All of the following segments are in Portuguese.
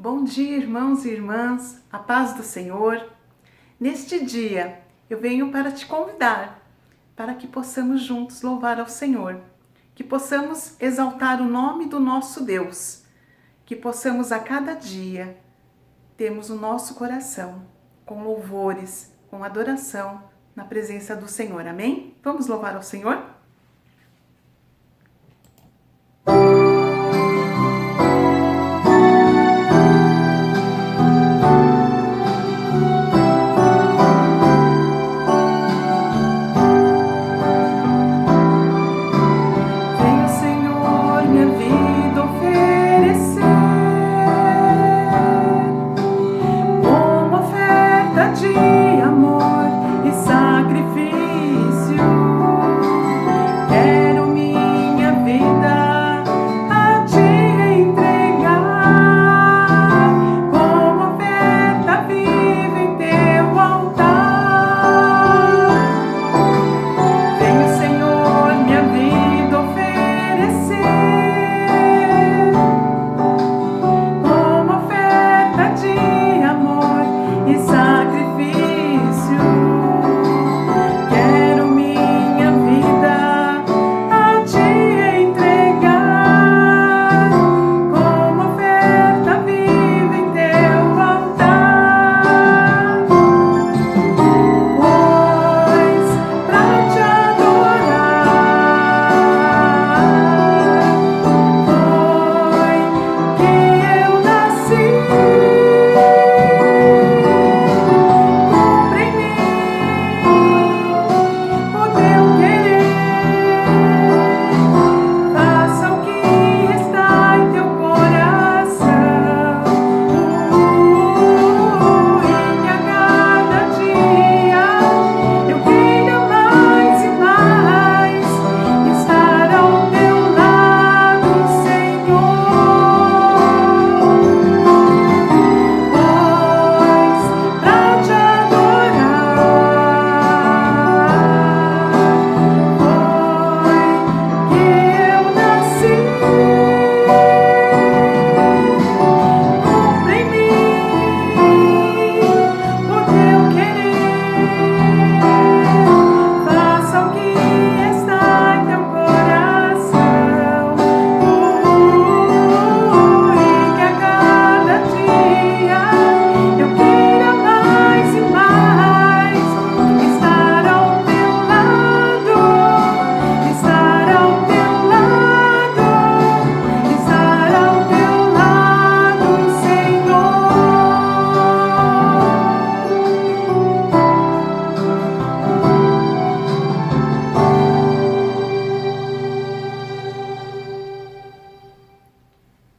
Bom dia, irmãos e irmãs, a paz do Senhor. Neste dia, eu venho para te convidar para que possamos juntos louvar ao Senhor, que possamos exaltar o nome do nosso Deus, que possamos a cada dia termos o nosso coração com louvores, com adoração na presença do Senhor. Amém? Vamos louvar ao Senhor?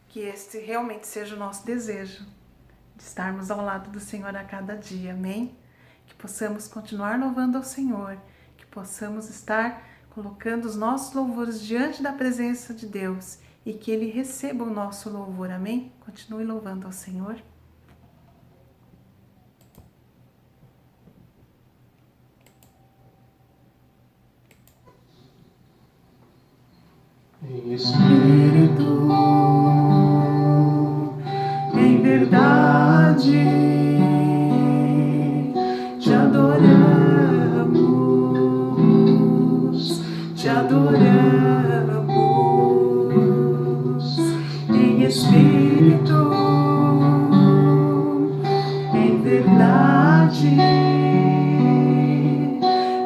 Que este realmente seja o nosso desejo, de estarmos ao lado do Senhor a cada dia, amém? Que possamos continuar louvando ao Senhor, que possamos estar colocando os nossos louvores diante da presença de Deus e que Ele receba o nosso louvor, amém? Continue louvando ao Senhor. Em espírito, em verdade, te adoramos, te adoramos. Em espírito, em verdade,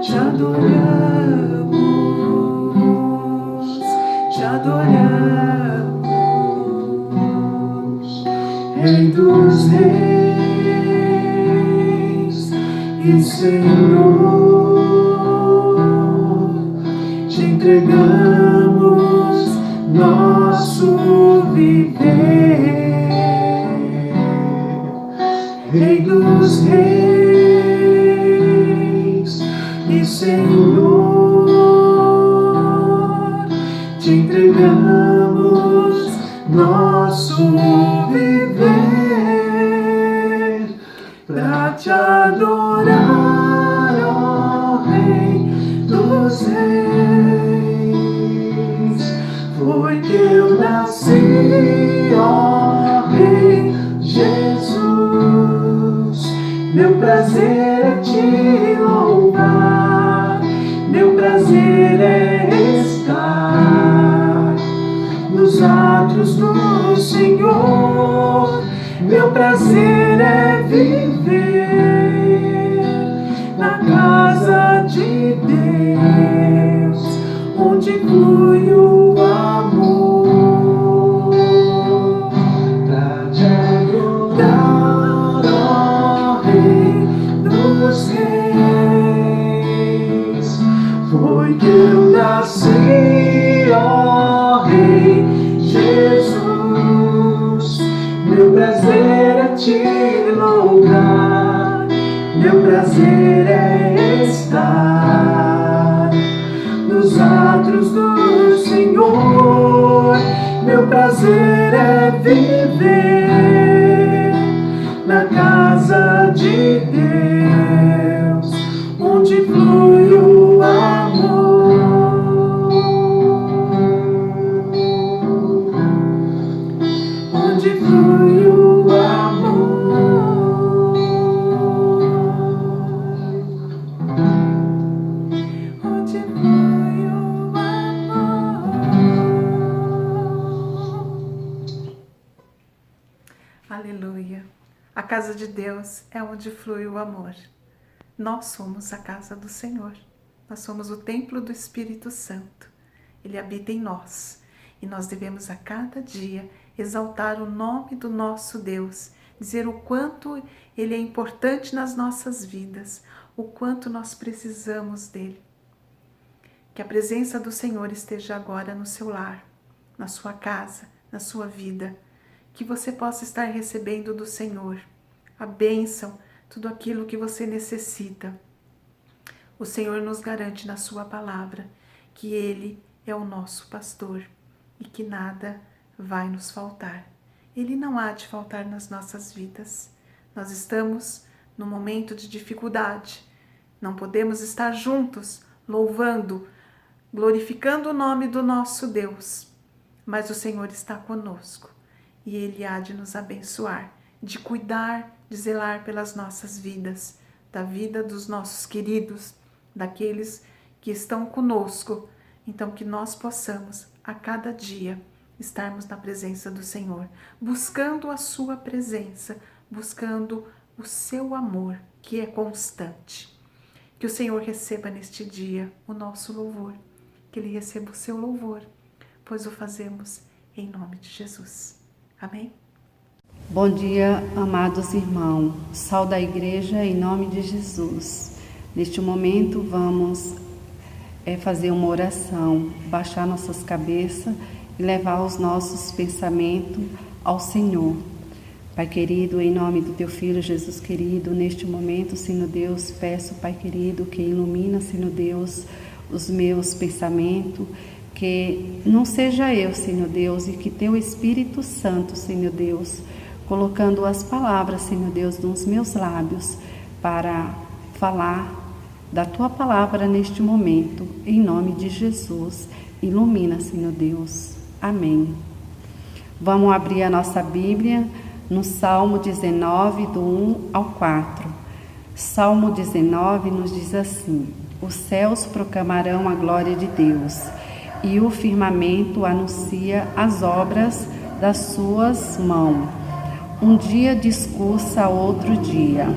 te adoramos, te adoramos, Rei dos Reis e Senhor, te entregamos nosso viver, Rei dos Reis e Senhor, te entregamos nosso viver, pra te adorar, ó Rei dos Reis. Foi que eu nasci, ó Rei Meu prazer é te louvar, meu prazer é estar nos átrios do Senhor. Meu prazer é viver na casa de Deus, onde flui o amor. Pra te adorar, ó Rei dos Reis, foi que eu nasci, ó Rei Jesus. Meu prazer é te louvar, meu prazer é estar nos átrios do Senhor. Meu prazer é viver na casa de Deus, onde flui o amor, onde flui o amor, onde flui o amor. Aleluia. A casa de Deus é onde flui o amor. Nós somos a casa do Senhor. Nós somos o templo do Espírito Santo. Ele habita em nós. E nós devemos a cada dia exaltar o nome do nosso Deus, dizer o quanto Ele é importante nas nossas vidas, o quanto nós precisamos dEle. Que a presença do Senhor esteja agora no seu lar, na sua casa, na sua vida. Que você possa estar recebendo do Senhor a bênção, tudo aquilo que você necessita. O Senhor nos garante na sua palavra que Ele é o nosso pastor e que nada vai nos faltar. Ele não há de faltar nas nossas vidas. Nós estamos num momento de dificuldade. Não podemos estar juntos, louvando, glorificando o nome do nosso Deus. Mas o Senhor está conosco e Ele há de nos abençoar, de cuidar, de zelar pelas nossas vidas, da vida dos nossos queridos, daqueles que estão conosco. Então que nós possamos a cada dia estarmos na presença do Senhor, buscando a sua presença, buscando o seu amor, que é constante. Que o Senhor receba neste dia o nosso louvor, que Ele receba o seu louvor, pois o fazemos em nome de Jesus. Amém? Bom dia, amados irmãos. Sal da igreja em nome de Jesus. Neste momento vamos fazer uma oração, baixar nossas cabeças e levar os nossos pensamentos ao Senhor. Pai querido, em nome do Teu Filho Jesus querido, neste momento, Senhor Deus, peço, Pai querido, que ilumina, Senhor Deus, os meus pensamentos, que não seja eu, Senhor Deus, e que Teu Espírito Santo, Senhor Deus, colocando as palavras, Senhor Deus, nos meus lábios, para falar da Tua palavra neste momento, em nome de Jesus. Ilumina, Senhor Deus. Amém. Vamos abrir a nossa Bíblia no Salmo 19, do 1 ao 4. Salmo 19 nos diz assim: os céus proclamarão a glória de Deus, e o firmamento anuncia as obras das suas mãos. Um dia discursa a outro dia,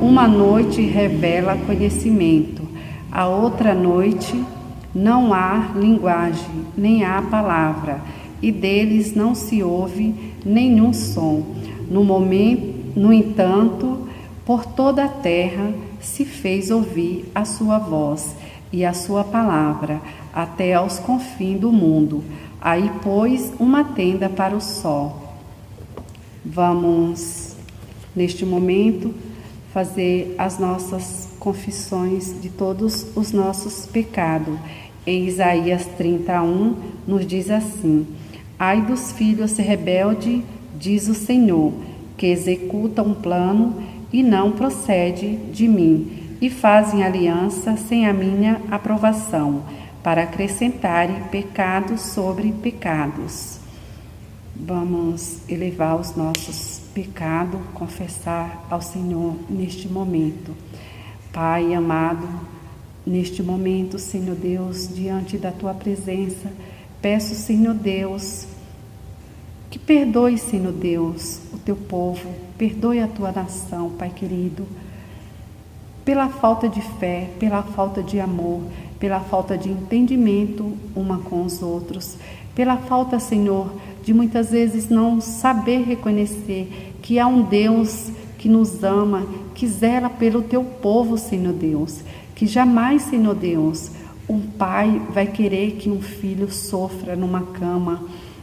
uma noite revela conhecimento, a outra noite não há linguagem, nem há palavra, e deles não se ouve nenhum som. No entanto, por toda a terra se fez ouvir a sua voz e a sua palavra, até aos confins do mundo. Aí pôs uma tenda para o sol. Vamos, neste momento, fazer as nossas confissões de todos os nossos pecados. Em Isaías 31, nos diz assim: ai dos filhos rebeldes, diz o Senhor, que executam um plano e não procede de mim, e fazem aliança sem a minha aprovação, para acrescentarem pecados sobre pecados. Vamos elevar os nossos pecados, confessar ao Senhor neste momento. Pai amado, neste momento, Senhor Deus, diante da Tua presença, peço, Senhor Deus, que perdoe, Senhor Deus, o Teu povo, perdoe a Tua nação, Pai querido, pela falta de fé, pela falta de amor, pela falta de entendimento uma com os outros, pela falta, Senhor, de muitas vezes não saber reconhecer que há um Deus que nos ama, que zela pelo Teu povo, Senhor Deus, que jamais, Senhor Deus, um pai vai querer que um filho sofra numa cama.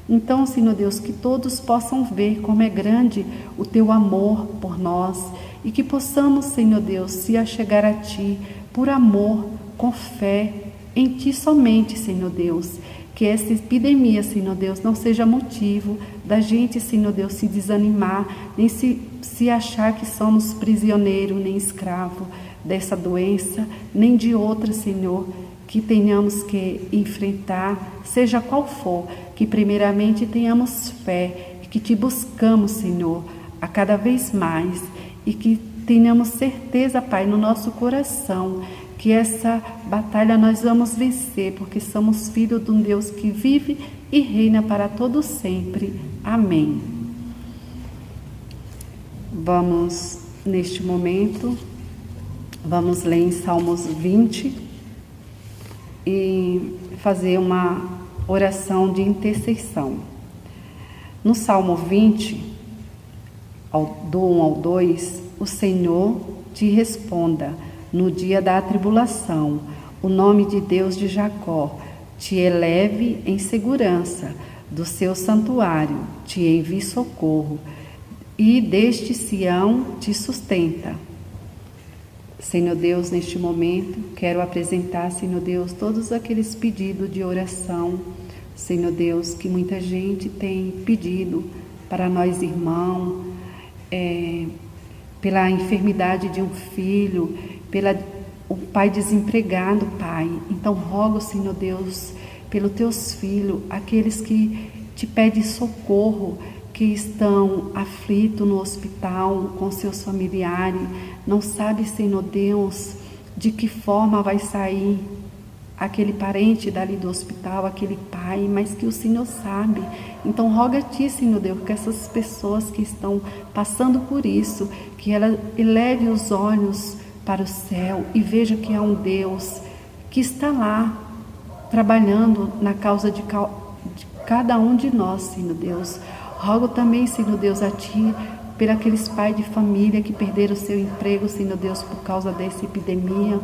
Então, Senhor Deus, que todos possam ver como é grande o Teu amor por nós e que possamos, Senhor Deus, se achegar a Ti por amor, com fé em Ti somente, Senhor Deus. Que essa epidemia, Senhor Deus, não seja motivo da gente, Senhor Deus, se desanimar, nem se achar que somos prisioneiros, nem escravo dessa doença, nem de outra, Senhor, que tenhamos que enfrentar, seja qual for, que primeiramente tenhamos fé e que Te buscamos, Senhor, a cada vez mais e que tenhamos certeza, Pai, no nosso coração, que essa batalha nós vamos vencer, porque somos filhos de um Deus que vive e reina para todo sempre. Amém. Vamos, neste momento, vamos ler em Salmos 20 e fazer uma oração de intercessão. No Salmo 20, do 1 ao 2, o Senhor te responda no dia da tribulação, o nome de Deus de Jacó te eleve em segurança, do seu santuário te envie socorro, e deste Sião te sustenta. Senhor Deus, neste momento, quero apresentar, Senhor Deus, todos aqueles pedidos de oração, Senhor Deus, que muita gente tem pedido para nós, irmãos, pela enfermidade de um filho, o pai desempregado, Pai. Então rogo, Senhor Deus, pelos Teus filhos, aqueles que Te pedem socorro, que estão aflitos no hospital com seus familiares, não sabe, Senhor Deus, de que forma vai sair aquele parente dali do hospital, aquele pai, mas que o Senhor sabe. Então roga a Ti, Senhor Deus, que essas pessoas que estão passando por isso, que ela eleve os olhos para o céu e veja que há um Deus que está lá trabalhando na causa de cada um de nós, Senhor Deus. Rogo também, Senhor Deus, a Ti, por aqueles pais de família que perderam o seu emprego, Senhor Deus, por causa dessa epidemia,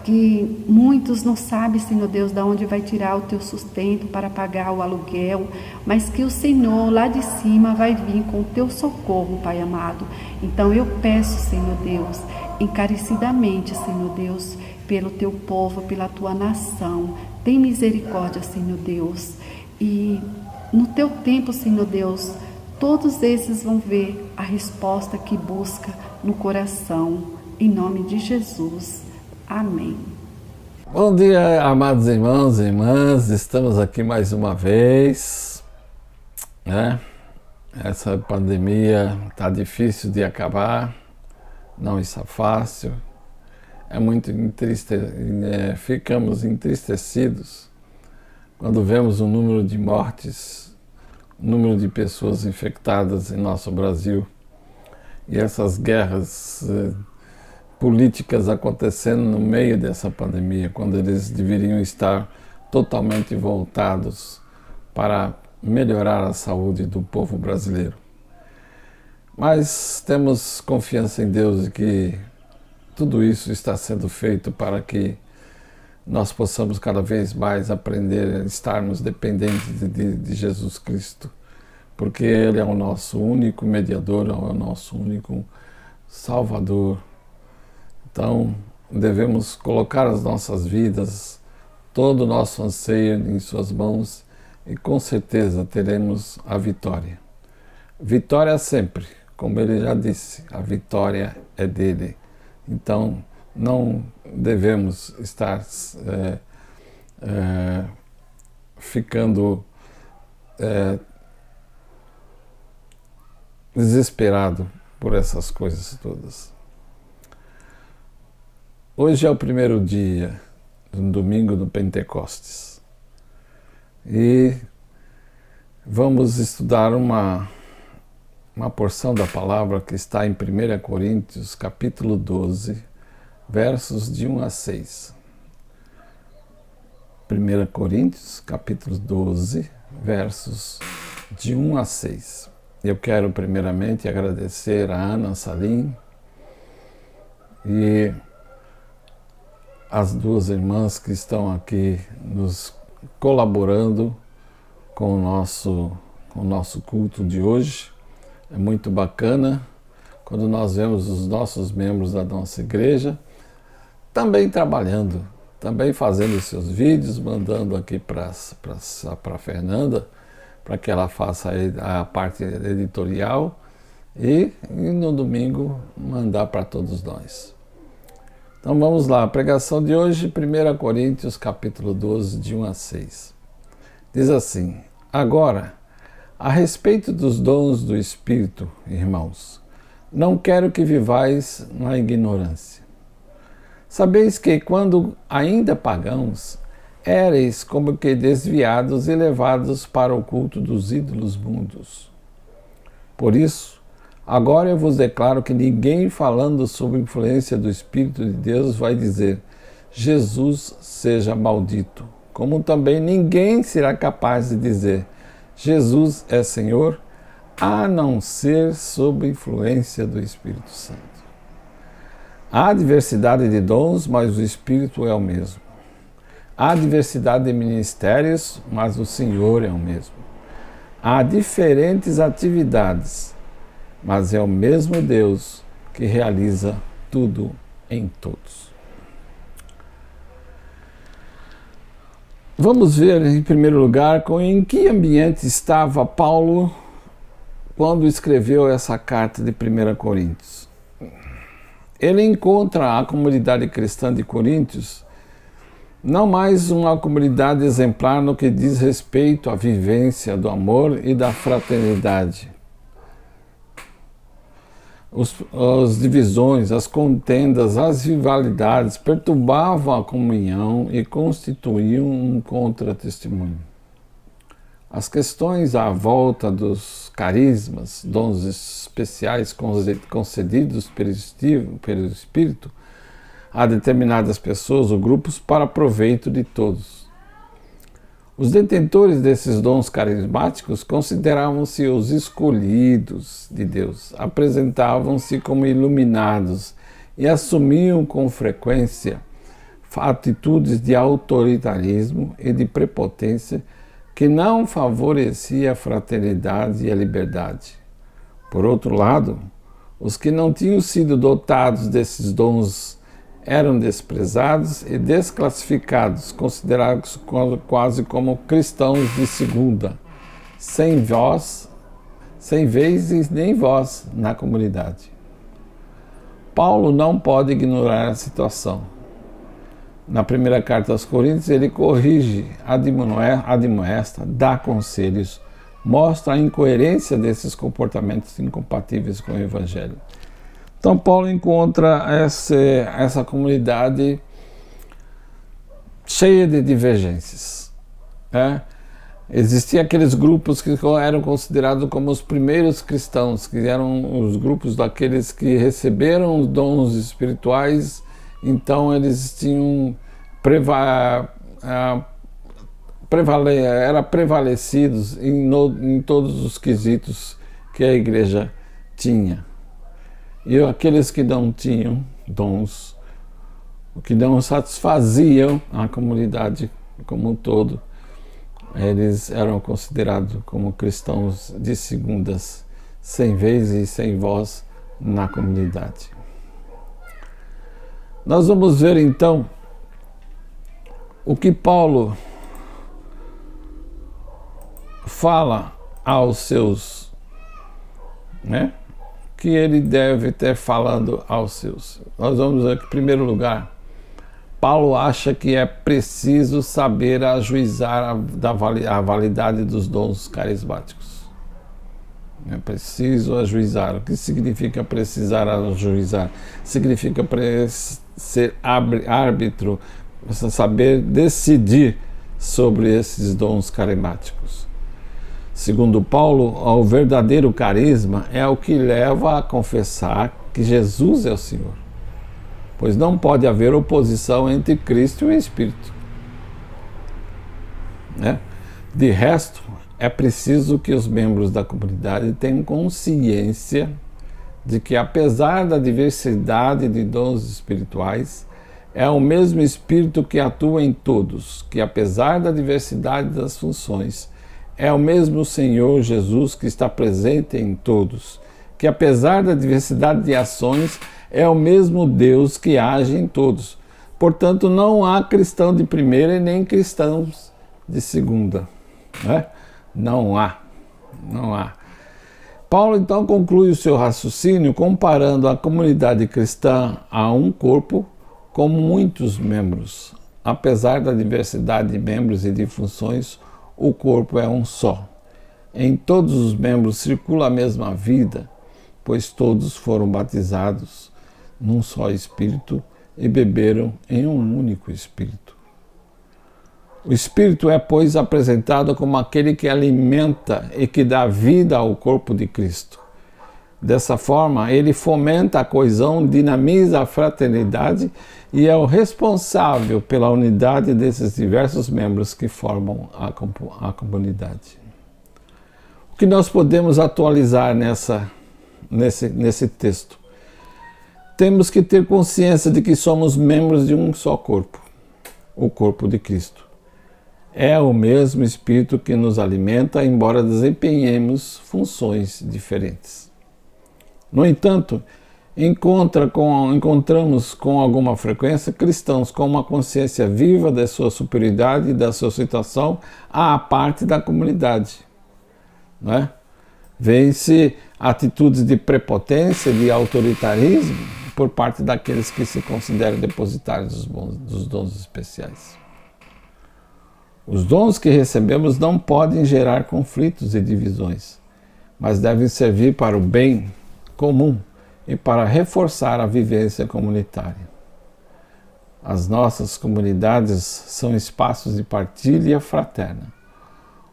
que muitos não sabem, Senhor Deus, de onde vai tirar o Teu sustento para pagar o aluguel, mas que o Senhor lá de cima vai vir com o Teu socorro, Pai amado. Então eu peço, Senhor Deus, encarecidamente, Senhor Deus, pelo Teu povo, pela Tua nação, tem misericórdia, Senhor Deus, e no Teu tempo, Senhor Deus, todos esses vão ver a resposta que busca no coração, em nome de Jesus. Amém. Bom dia, amados irmãos e irmãs, estamos aqui mais uma vez, né? Essa pandemia está difícil de acabar, não está fácil, ficamos entristecidos quando vemos o número de mortes, o número de pessoas infectadas em nosso Brasil e essas guerras políticas acontecendo no meio dessa pandemia, quando eles deveriam estar totalmente voltados para melhorar a saúde do povo brasileiro. Mas temos confiança em Deus de que tudo isso está sendo feito para que nós possamos cada vez mais aprender a estarmos dependentes de Jesus Cristo, porque Ele é o nosso único mediador, é o nosso único Salvador. Então, devemos colocar as nossas vidas, todo o nosso anseio em Suas mãos e com certeza teremos a vitória. Vitória sempre, como Ele já disse, a vitória é dele. Então, não devemos estar ficando desesperado por essas coisas todas. Hoje é o primeiro dia, do domingo do Pentecostes, e vamos estudar uma porção da palavra que está em 1 Coríntios, capítulo 12, versos de 1 a 6. 1 Coríntios, capítulo 12, versos de 1 a 6. Eu quero primeiramente agradecer a Ana Salim e as duas irmãs que estão aqui nos colaborando com o nosso culto de hoje. É muito bacana quando nós vemos os nossos membros da nossa igreja também trabalhando, também fazendo seus vídeos, mandando aqui para a Fernanda, para que ela faça a parte editorial e no domingo mandar para todos nós. Então vamos lá, a pregação de hoje, 1 Coríntios capítulo 12, de 1 a 6. Diz assim: Agora, a respeito dos dons do Espírito, irmãos, não quero que vivais na ignorância. Sabeis que, quando ainda pagãos, éreis como que desviados e levados para o culto dos ídolos mundos. Por isso, agora eu vos declaro que ninguém falando sob influência do Espírito de Deus vai dizer Jesus seja maldito, como também ninguém será capaz de dizer Jesus é Senhor, a não ser sob influência do Espírito Santo. Há diversidade de dons, mas o Espírito é o mesmo. Há diversidade de ministérios, mas o Senhor é o mesmo. Há diferentes atividades, mas é o mesmo Deus que realiza tudo em todos. Vamos ver, em primeiro lugar, em que ambiente estava Paulo quando escreveu essa carta de 1 Coríntios. Ele encontra a comunidade cristã de Coríntios não mais uma comunidade exemplar no que diz respeito à vivência do amor e da fraternidade. As divisões, as contendas, as rivalidades perturbavam a comunhão e constituíam um contra-testemunho. As questões à volta dos carismas, dons especiais concedidos pelo Espírito a determinadas pessoas ou grupos para proveito de todos. Os detentores desses dons carismáticos consideravam-se os escolhidos de Deus, apresentavam-se como iluminados e assumiam com frequência atitudes de autoritarismo e de prepotência que não favorecia a fraternidade e a liberdade. Por outro lado, os que não tinham sido dotados desses dons eram desprezados e desclassificados, considerados quase como cristãos de segunda, sem vez e nem voz na comunidade. Paulo não pode ignorar a situação. Na primeira carta aos Coríntios, ele corrige, admoesta, dá conselhos, mostra a incoerência desses comportamentos incompatíveis com o Evangelho. Então Paulo encontra essa comunidade cheia de divergências. Existiam aqueles grupos que eram considerados como os primeiros cristãos, que eram os grupos daqueles que receberam os dons espirituais, então eles tinham prevalecidos em todos os quesitos que a igreja tinha. E aqueles que não tinham dons, que não satisfaziam a comunidade como um todo, eles eram considerados como cristãos de segundas, sem vez e sem voz na comunidade. Nós vamos ver então o que Paulo fala aos seus, que ele deve ter falando aos seus. Nós vamos ver que, em primeiro lugar, Paulo acha que é preciso saber ajuizar a validade dos dons carismáticos. É preciso ajuizar. O que significa precisar ajuizar? Significa ser árbitro, saber decidir sobre esses dons carismáticos. Segundo Paulo, o verdadeiro carisma é o que leva a confessar que Jesus é o Senhor, pois não pode haver oposição entre Cristo e o Espírito. De resto, é preciso que os membros da comunidade tenham consciência de que, apesar da diversidade de dons espirituais, é o mesmo Espírito que atua em todos, que apesar da diversidade das funções, é o mesmo Senhor Jesus que está presente em todos, que apesar da diversidade de ações, é o mesmo Deus que age em todos. Portanto, não há cristão de primeira e nem cristãos de segunda. Não há. Paulo então conclui o seu raciocínio comparando a comunidade cristã a um corpo com muitos membros. Apesar da diversidade de membros e de funções, o corpo é um só. Em todos os membros circula a mesma vida, pois todos foram batizados num só Espírito e beberam em um único Espírito. O Espírito é, pois, apresentado como aquele que alimenta e que dá vida ao corpo de Cristo. Dessa forma, ele fomenta a coesão, dinamiza a fraternidade e é o responsável pela unidade desses diversos membros que formam a comunidade. O que nós podemos atualizar nesse texto? Temos que ter consciência de que somos membros de um só corpo, o corpo de Cristo. É o mesmo Espírito que nos alimenta, embora desempenhemos funções diferentes. No entanto, encontramos com alguma frequência cristãos com uma consciência viva da sua superioridade e da sua situação à parte da comunidade. Vêm-se atitudes de prepotência, de autoritarismo por parte daqueles que se consideram depositários dos dons especiais. Os dons que recebemos não podem gerar conflitos e divisões, mas devem servir para o bem comum e para reforçar a vivência comunitária. As nossas comunidades são espaços de partilha fraterna,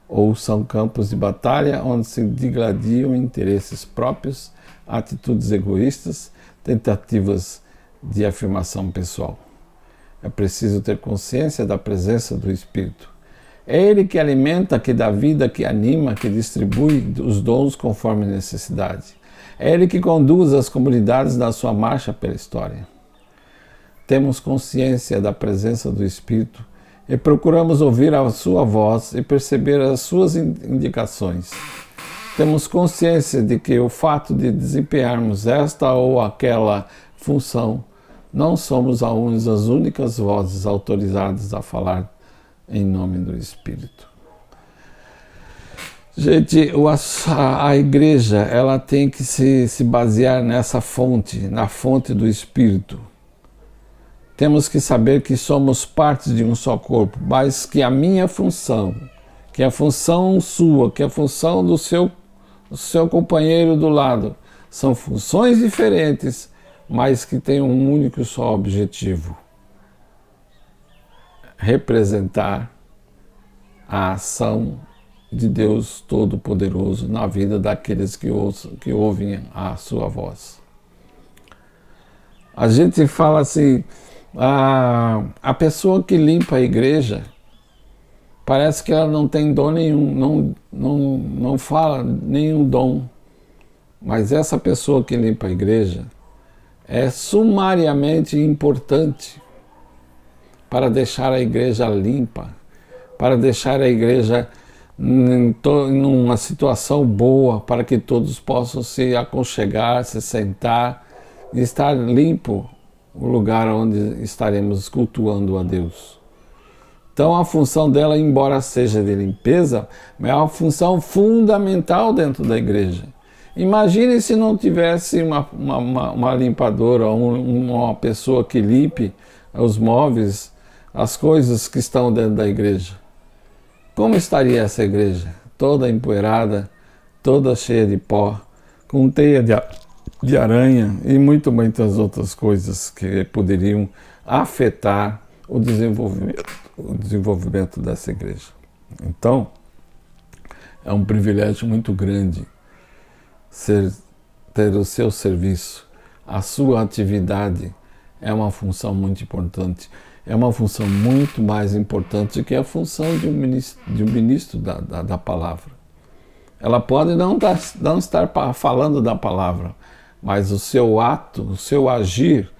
ou são campos de batalha onde se digladiam interesses próprios, atitudes egoístas, tentativas de afirmação pessoal. É preciso ter consciência da presença do Espírito. É Ele que alimenta, que dá vida, que anima, que distribui os dons conforme necessidade. É Ele que conduz as comunidades na sua marcha pela história. Temos consciência da presença do Espírito e procuramos ouvir a sua voz e perceber as suas indicações. Temos consciência de que o fato de desempenharmos esta ou aquela função, não somos as únicas vozes autorizadas a falar em nome do Espírito. Gente, a igreja ela tem que se basear nessa fonte, na fonte do Espírito. Temos que saber que somos partes de um só corpo, mas que a minha função, que a função sua, que a função do seu companheiro do lado, são funções diferentes, mas que têm um único só objetivo: representar a ação de Deus Todo-Poderoso na vida daqueles que ouvem a sua voz. A gente fala assim, a pessoa que limpa a igreja, parece que ela não tem dom nenhum, não fala nenhum dom, mas essa pessoa que limpa a igreja é sumariamente importante para deixar a igreja limpa, para deixar a igreja numa situação boa, para que todos possam se aconchegar, se sentar e estar limpo o lugar onde estaremos cultuando a Deus. Então a função dela, embora seja de limpeza, é uma função fundamental dentro da igreja. Imagine se não tivesse uma limpadora, uma pessoa que limpe os móveis, as coisas que estão dentro da igreja. Como estaria essa igreja? Toda empoeirada, toda cheia de pó, com teia de aranha e muitas outras coisas que poderiam afetar o desenvolvimento dessa igreja. Então, é um privilégio muito grande ter o seu serviço, a sua atividade é uma função muito importante. É uma função muito mais importante que a função de um ministro da palavra. Ela pode não estar falando da palavra, mas o seu ato, o seu agir,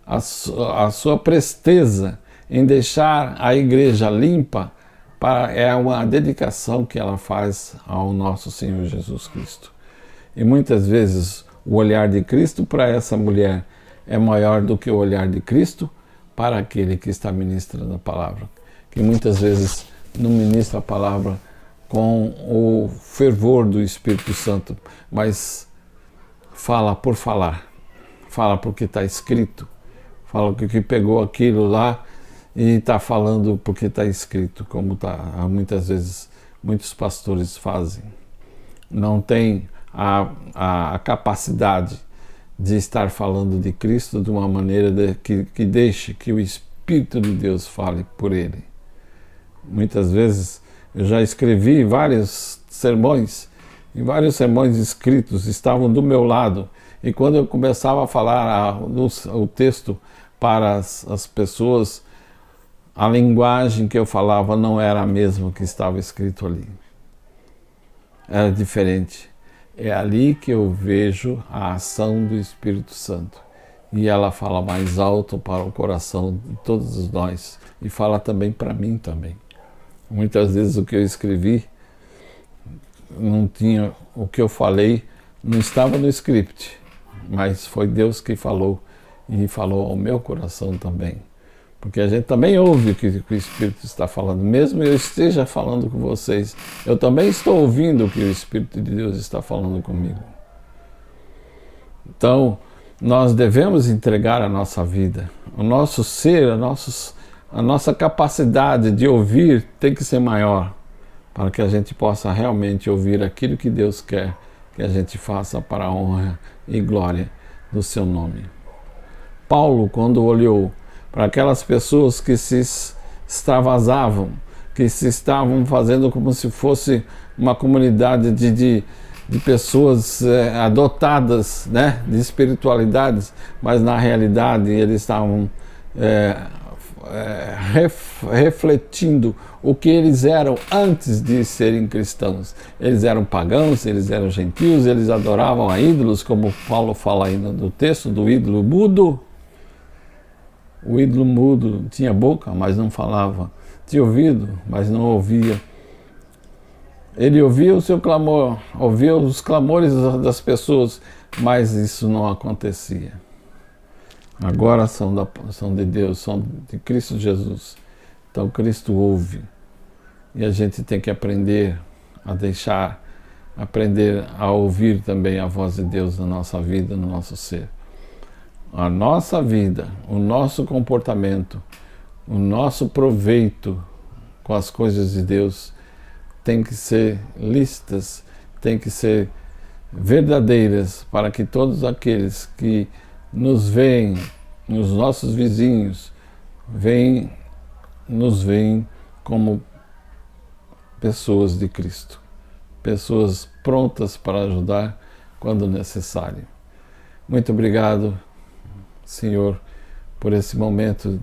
a sua presteza em deixar a igreja limpa é uma dedicação que ela faz ao nosso Senhor Jesus Cristo. E muitas vezes o olhar de Cristo para essa mulher é maior do que o olhar de Cristo para aquele que está ministrando a palavra, que muitas vezes não ministra a palavra com o fervor do Espírito Santo, mas fala por falar, fala porque está escrito, fala que pegou aquilo lá e está falando porque está escrito, como muitas vezes muitos pastores fazem. Não tem a capacidade de estar falando de Cristo de uma maneira que deixe que o Espírito de Deus fale por ele. Muitas vezes eu já escrevi vários sermões, e vários sermões escritos estavam do meu lado, e quando eu começava a falar o texto para as pessoas, a linguagem que eu falava não era a mesma que estava escrito ali. Era diferente. É ali que eu vejo a ação do Espírito Santo. E ela fala mais alto para o coração de todos nós. E fala também para mim também. Muitas vezes o que eu escrevi, o que eu falei não estava no script. Mas foi Deus que falou. E falou ao meu coração também. Porque a gente também ouve o que o Espírito está falando. Mesmo eu esteja falando com vocês, eu também estou ouvindo o que o Espírito de Deus está falando comigo. Então, nós devemos entregar a nossa vida. O nosso ser, a nossa capacidade de ouvir tem que ser maior, para que a gente possa realmente ouvir aquilo que Deus quer que a gente faça para a honra e glória do seu nome. Paulo, quando olhou para aquelas pessoas que se extravasavam, que se estavam fazendo como se fosse uma comunidade de pessoas adotadas, né, de espiritualidades, mas na realidade eles estavam refletindo o que eles eram antes de serem cristãos. Eles eram pagãos, eles eram gentios, eles adoravam a ídolos, como Paulo fala aí no texto do ídolo mudo. O ídolo mudo tinha boca, mas não falava. Tinha ouvido, mas não ouvia. Ele ouvia o seu clamor, ouvia os clamores das pessoas, mas isso não acontecia. Agora são de Deus, são de Cristo Jesus. Então Cristo ouve. E a gente tem que aprender a ouvir também a voz de Deus na nossa vida, no nosso ser. A nossa vida, o nosso comportamento, o nosso proveito com as coisas de Deus tem que ser lícitas, tem que ser verdadeiras, para que todos aqueles que nos veem, os nossos vizinhos, nos veem como pessoas de Cristo, pessoas prontas para ajudar quando necessário. Muito obrigado, Senhor, por esse momento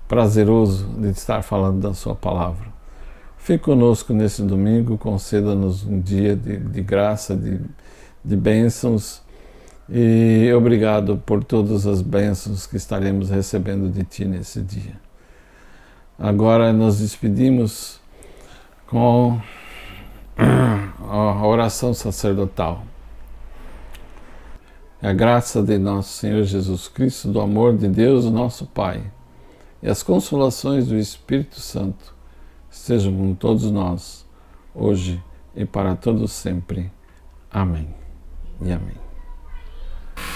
prazeroso de estar falando da sua palavra. Fique conosco nesse domingo, conceda-nos um dia de graça, de bênçãos, e obrigado por todas as bênçãos que estaremos recebendo de Ti nesse dia. Agora nos despedimos com a oração sacerdotal. A graça de nosso Senhor Jesus Cristo, do amor de Deus, nosso Pai, e as consolações do Espírito Santo estejam com todos nós, hoje e para todos sempre. Amém e amém.